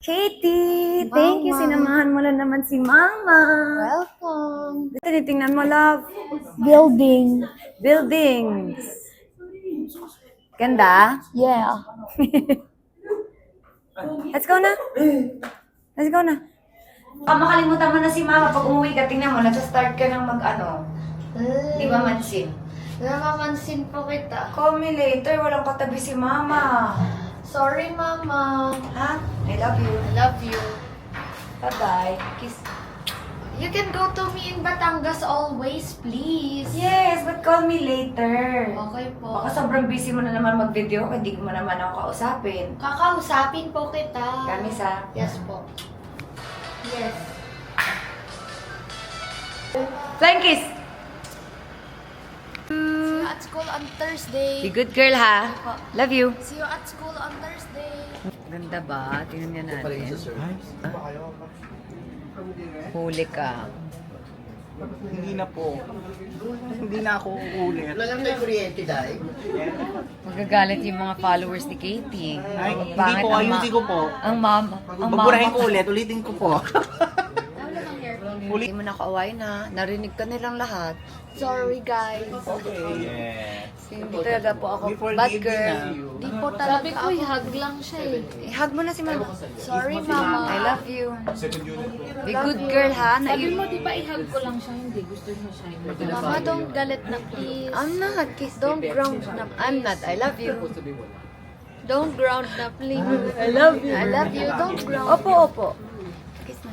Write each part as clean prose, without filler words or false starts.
Katie, thank you. Sinamahan mo na naman si Mama. Welcome. Tinitingnan mo, love. Building. Buildings. Ganda? Yeah. Let's go na. Let's go na. Makalimutan mo na si Mama. Pag umuwi ka, tingnan mo, nag-start ka ng mag-ano. Di ba, Mansin? Namamansin po kita. Call me later. Walang katabi si Mama. Sorry, Mama. Ha? I love you. I love you. Bye-bye. Kiss. You can go to me in Batangas always, please. Yes, but call me later. Okay po. Baka sobrang busy mo na naman mag-video, hindi mo naman ako kausapin. Kakausapin po kita. Kamis ha? Yes po. Yes. Flying kiss! See you at school on Thursday. Be good girl ha? Love you. See you at school on Thursday. Ganda ba? Tingnan niya natin. Huli ka. Hindi na po. Hindi na ako uulit. Talagang may kuryente dahil. Magagalit yung mga followers ni Katie. Ay, hindi Pangit po. ang Ayusin ko po. Ang mama. Ang Baburahin mama. ko ulit. Ulitin ko po. Hindi mo na kaaway na. Narinig ka nilang lahat. Sorry, guys. Yes. Hindi talaga po ako We bad forgive you girl. na. Di po talaga ako. Hug lang siya eh. Hug mo na si Mama. Sorry, Mama. I love you. Be good girl ha. Sabi mo, di ba i-hug ko lang siya, hindi gusto niya siya. Mama, don't galit na please. I'm not. Kiss. Don't ground na please. I'm not. I love you. Don't ground na please. I love you. I love you. Don't ground. Opo, opo. Kiss na.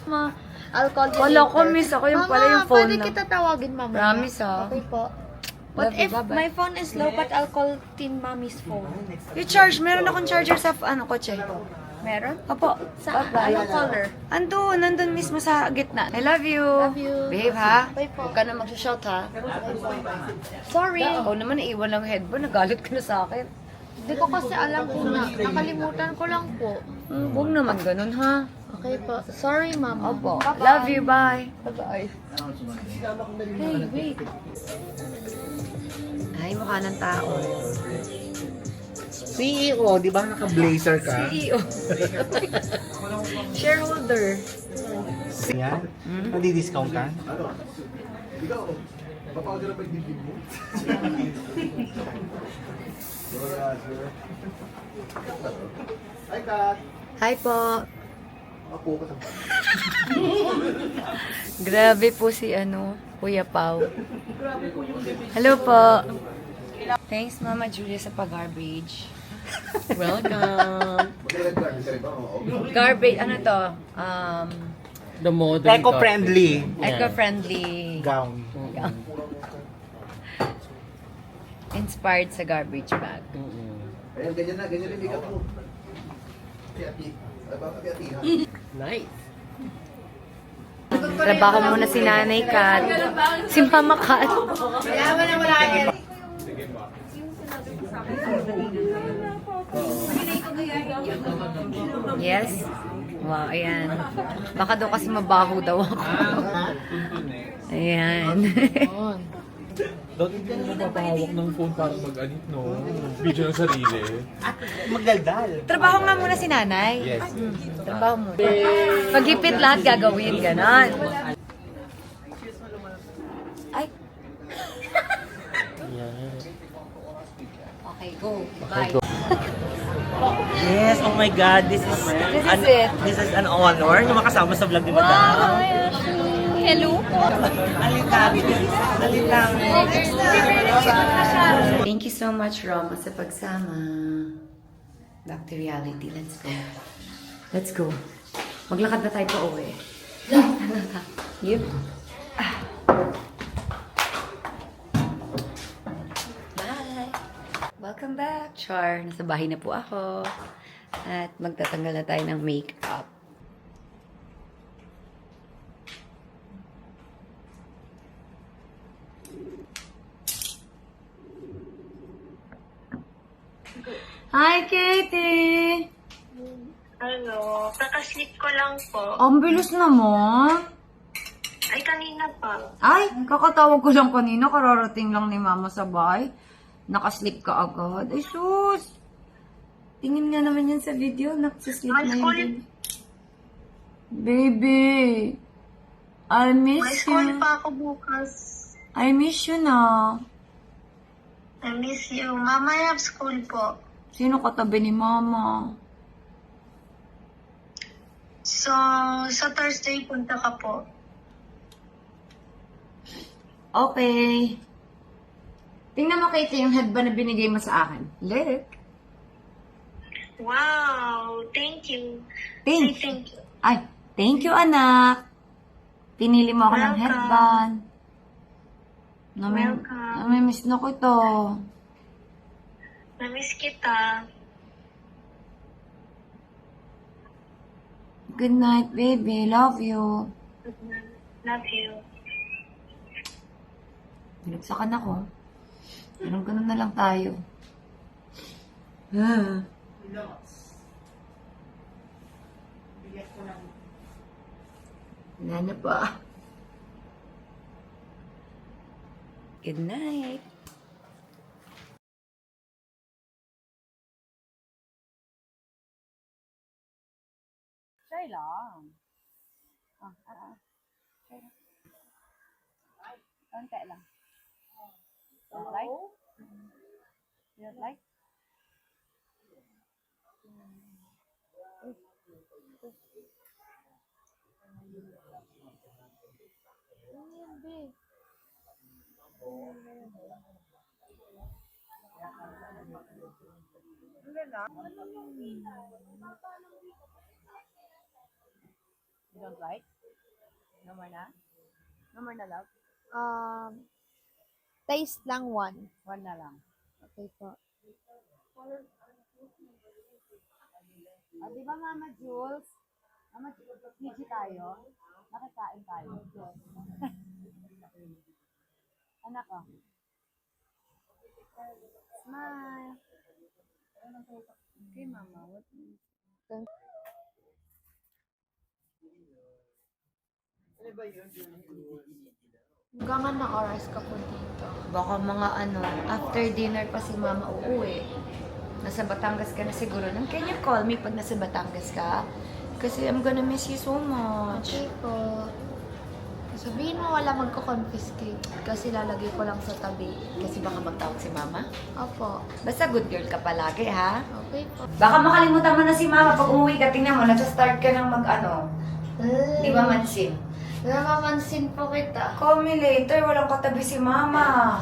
Ma, I'll call you Wala ko, later. miss. Ako yung Mama, pala yung phone pwede na. kita tawagin, Mama. Promise, ah. Okay po. What Love you, if bye-bye. my phone is low but I'll call Tin Mommy's phone? You charge. Meron akong charger sa kotse. Meron? Opo. Sa anong color? Nandun mismo sa gitna. I love you. Love you. Behave ha. Bye po. Huwag ka na mag-shout ha. Sorry. Ako naman, naiwan lang headphone. Nagalit ka na sa akin. Hindi ko kasi alam kung nakalimutan ko lang po. Huwag naman ganun ha. Okay po. Sorry, Mama. Opo. Bye-bye. Love you. Bye. Bye-bye. Hey, wait. Ay, mukha ng tao. CEO, di ba naka-blazer ka? CEO. Shareholder. Yan. Nadi-discount ka? Hi, Kat. Hi po. Ako ka sa Grabe po si Kuya Pao. Hello po. Thanks Mama Julia sa pag-garbage. Welcome. Magkakagard ka rin ba? Oo. Garbage, ano to? The modern Eco-friendly Eco-friendly. gown. Inspired sa garbage bag. Ayan, ganyan na. Ganyan rin di ka po. Ati-ati. Ati-ati, ha? Nice. Trabaho muna si Nanay Kat. Si Mama Kat. Yes? Wow, ayan. Baka daw kasi mabaho daw ako. Ayan. Dati hindi mo mapapahawak ng phone para mag-anit, no? Video ng sarili. Magdaldal. Trabaho nga muna si Nanay. Yes. Trabaho muna. Pagipit lahat gagawin, ganon. Ay. Okay, go. Bye. Yes, oh my God, this is it. this is an honor na makasama sa vlog ni Madam. Hello po. Alintang. Thank you so much, Roma, sa pagsama. Back to reality. Let's go. Let's go. Maglakad na tayo pa uwi. Yep. Bye. Welcome back. Char, nasa bahay na po ako. At magtatanggal na tayo ng makeup. Hi, Katie! Ano, kakasleep ko lang po. Ang bilis naman. Ay, kanina pa. Ay, kakatawag ko lang kanina. Kararating lang ni Mama sa bahay. Nakasleep ka agad. Ay, sus! Tingin nga naman yan sa video. Nagsisleep May na school. yun. Baby, I May miss school you. pa ako bukas. I miss you na. I miss you. Mamaya school po. Sino katabi ni Mama? So, sa Thursday punta ka po. Okay. Tingnan mo, Katie, yung headband na binigay mo sa akin. Look. Wow! Thank you. Say Thank thank you. Ay, thank you, anak. Pinili mo ako ng Welcome. headband. Welcome. Namimiss na ko ito. Namiss kita. Good night, baby. Love you. Love you. Binagsakan ako. Ganun na lang tayo. Wala na pa. Good night. Try lang. Konti lang. Don't like? You don't like? You don't like? No more na? No more na, love? Taste lang one. One na lang. Okay po. Ah, di ba, Mama Jules? Mama Jules, PG tayo? Nakikain tayo. Anak ko. Smile. Okay, Mama. What? Hanggang na oras ka po dito. Baka mga after dinner pa si Mama uuwi. Nasa Batangas ka na siguro. Can you call me pag nasa Batangas ka? Kasi I'm gonna miss you so much. Okay po. Sabihin mo wala magko-confiscate kasi lalagay ko lang sa tabi. Kasi baka magtawag si Mama. Opo. Basta good girl ka palagi, ha? Okay po. Baka makalimutan mo na si Mama pag umuwi ka. Tingnan mo, nasa-start ka ng Di ba mansin? Namamansin po kita. Call me later, walang katabi si Mama.